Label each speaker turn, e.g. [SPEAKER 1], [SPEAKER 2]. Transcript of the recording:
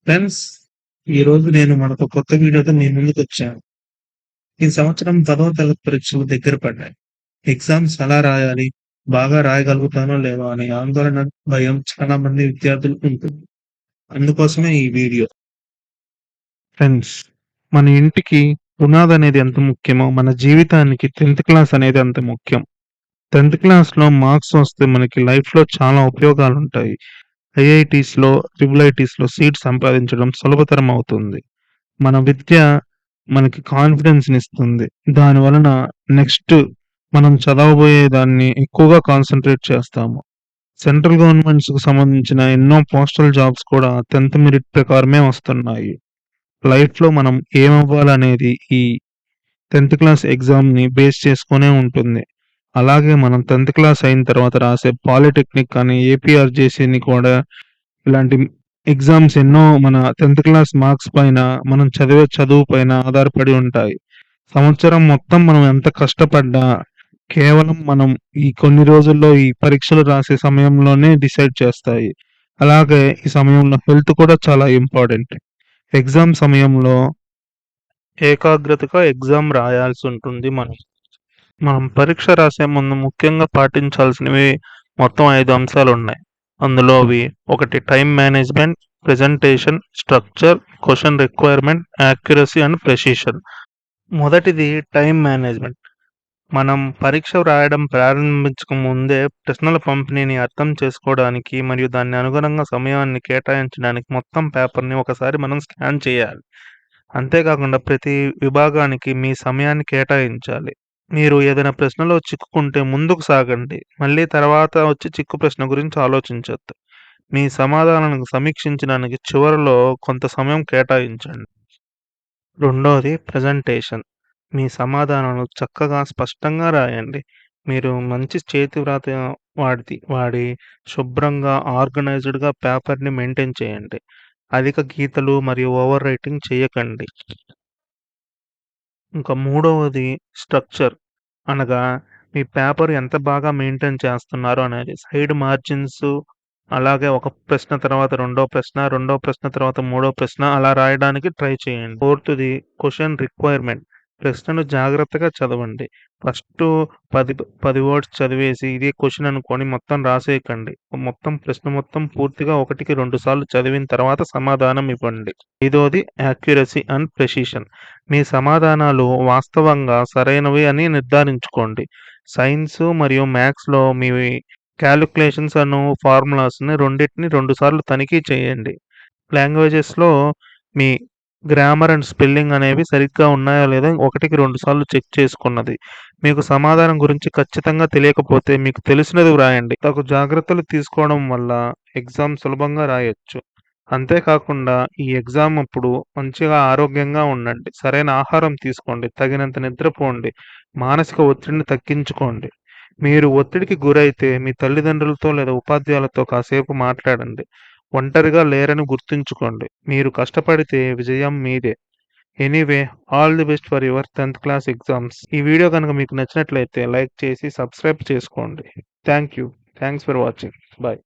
[SPEAKER 1] Friends, ఈరోజు నేను మనతో కొత్త వీడియోతో మీ ముందుకొచ్చాను. ఈ సంవత్సరం 10వ తరగతి పరీక్షలు దగ్గర పడ్డాయి. ఎగ్జామ్స్ ఎలా రాయాలి? బాగా రాయగలుగుతానో లేదో అనే ఆందోళన, భయం చాలా మంది విద్యార్థులకు ఉంటుంది. అందుకోసమే ఈ వీడియో. ఫ్రెండ్స్, మన ఇంటికి పునాది అనేది ఎంత ముఖ్యమో, మన జీవితానికి 10th క్లాస్ అనేది అంత ముఖ్యం. 10th క్లాస్‌లో మార్క్స్ వస్తే మనకి లైఫ్‌లో చాలా ఉపయోగాలుంటాయి. ఐఐటీస్‌లో, ట్రిపుల్ ఐటీస్‌లో సీట్ సంపాదించడం సులభతరం అవుతుంది. మన విద్య మనకి కాన్ఫిడెన్స్‌నిస్తుంది. దాని వలన నెక్స్ట్ మనం చదవబోయే దాన్ని ఎక్కువగా కాన్సంట్రేట్ చేస్తాము. సెంట్రల్ గవర్నమెంట్స్‌కి సంబంధించిన ఎన్నో పోస్టల్ జాబ్స్ కూడా 10th మెరిట్ ప్రకారమే వస్తున్నాయి. లైఫ్‌లో మనం ఏమవ్వాలనేది ఈ 10th క్లాస్ ఎగ్జామ్‌ని బేస్ చేసుకొనే ఉంటుంది. అలాగే మనం 10th క్లాస్ అయిన తర్వాత రాసే పాలిటెక్నిక్ కానీ, ఏపీఆర్‌జేసీని కూడా ఇలాంటి ఎగ్జామ్స్ ఎన్నో మన 10th క్లాస్ మార్క్స్ పైన, మనం చదివే చదువు పైన ఆధారపడి ఉంటాయి. సంవత్సరం మొత్తం మనం ఎంత కష్టపడ్డా, కేవలం మనం ఈ కొన్ని రోజుల్లో ఈ పరీక్షలు రాసే సమయంలోనే డిసైడ్ చేస్తాయి. అలాగే ఈ సమయంలో హెల్త్ కూడా చాలా ఇంపార్టెంట్. ఎగ్జామ్ సమయంలో ఏకాగ్రతగా ఎగ్జామ్ రాయాల్సుంటుంది మనం. మనం పరీక్ష రాసే ముందు ముఖ్యంగా పాటించాల్సినవి మొత్తం 5 అంశాలున్నాయి. అందులో అవి: 1 time management, presentation, structure, question requirement, accuracy and precision. మొదటిది టైమ్ మేనేజ్‌మెంట్. మనం పరీక్ష వ్రాయడం ప్రారంభించక ముందే ప్రశ్నల పంపిణీని అర్థం చేసుకోవడానికి మరియు దాన్ని అనుగుణంగా సమయాన్ని కేటాయించడానికి మొత్తం పేపర్‌ని ఒకసారి మనం స్కాన్ చేయాలి. అంతేకాకుండా ప్రతి విభాగానికి మీ సమయాన్ని కేటాయించాలి. మీరు ఏదైనా ప్రశ్నలో చిక్కుకుంటే ముందుకు సాగండి. మళ్ళీ తర్వాత వచ్చి చిక్కు ప్రశ్న గురించి ఆలోచించొద్దు. మీ సమాధానాలను సమీక్షించడానికి చివరలో కొంత సమయం కేటాయించండి. రెండోది ప్రెజెంటేషన్. మీ సమాధానాలను చక్కగా, స్పష్టంగా రాయండి. మీరు మంచి చేతి వ్రాత వాడి శుభ్రంగా, ఆర్గనైజ్డ్‌గా పేపర్‌ని మెయింటైన్ చేయండి. అధిక గీతలు మరియు ఓవర్ రైటింగ్ చేయకండి. ఇంకా మూడవది స్ట్రక్చర్. అనగా మీ పేపర్ ఎంత బాగా మెయింటైన్ చేస్తున్నారు అనేది. సైడ్ మార్జిన్సు, అలాగే ఒక ప్రశ్న తర్వాత రెండో ప్రశ్న, రెండో ప్రశ్న తర్వాత మూడో ప్రశ్న అలా రాయడానికి ట్రై చేయండి. ఫోర్త్‌ది క్వెషన్ రిక్వైర్‌మెంట్. ప్రశ్నను జాగ్రత్తగా చదవండి. ఫస్టు 10 వర్డ్స్ చదివేసి ఇదే క్వెషన్ అనుకోని మొత్తం రాసేయకండి. ప్రశ్న మొత్తం పూర్తిగా 1కి 2 సార్లు చదివిన తర్వాత సమాధానం ఇవ్వండి. ఐదోది యాక్యురసీ అండ్ ప్రెసిషన్. మీ సమాధానాలు వాస్తవంగా సరైనవి అని నిర్ధారించుకోండి. సైన్సు మరియు మ్యాథ్స్‌లో మీ కాలిక్యులేషన్స్ ఫార్ములాస్‌ని రెండిటిని 2 సార్లు తనిఖీ చేయండి. లాంగ్వేజెస్‌లో మీ గ్రామర్ అండ్ స్పెల్లింగ్ అనేవి సరిగ్గా ఉన్నాయా లేదా 1కి 2 సార్లు చెక్ చేసుకున్నది. మీకు సమాధానం గురించి ఖచ్చితంగా తెలియకపోతే మీకు తెలిసినది వ్రాయండి. తగు జాగ్రత్తలు తీసుకోవడం వల్ల ఎగ్జామ్ సులభంగా రాయొచ్చు. అంతేకాకుండా ఈ ఎగ్జామ్ అప్పుడు మంచిగా ఆరోగ్యంగా ఉండండి. సరైన ఆహారం తీసుకోండి. తగినంత నిద్రపోండి. మానసిక ఒత్తిడిని తగ్గించుకోండి. మీరు ఒత్తిడికి గురైతే మీ తల్లిదండ్రులతో లేదా ఉపాధ్యాయులతో కాసేపు మాట్లాడండి. ఒంటరిగా లేరని గుర్తుంచుకోండి. మీరు కష్టపడితే విజయం మీదే. Anyway, all the best for your 10th class exams. ఈ వీడియో గనుక మీకు నచ్చినట్లయితే లైక్ చేసి సబ్స్క్రైబ్ చేసుకోండి. Thank you. Thanks for watching. By.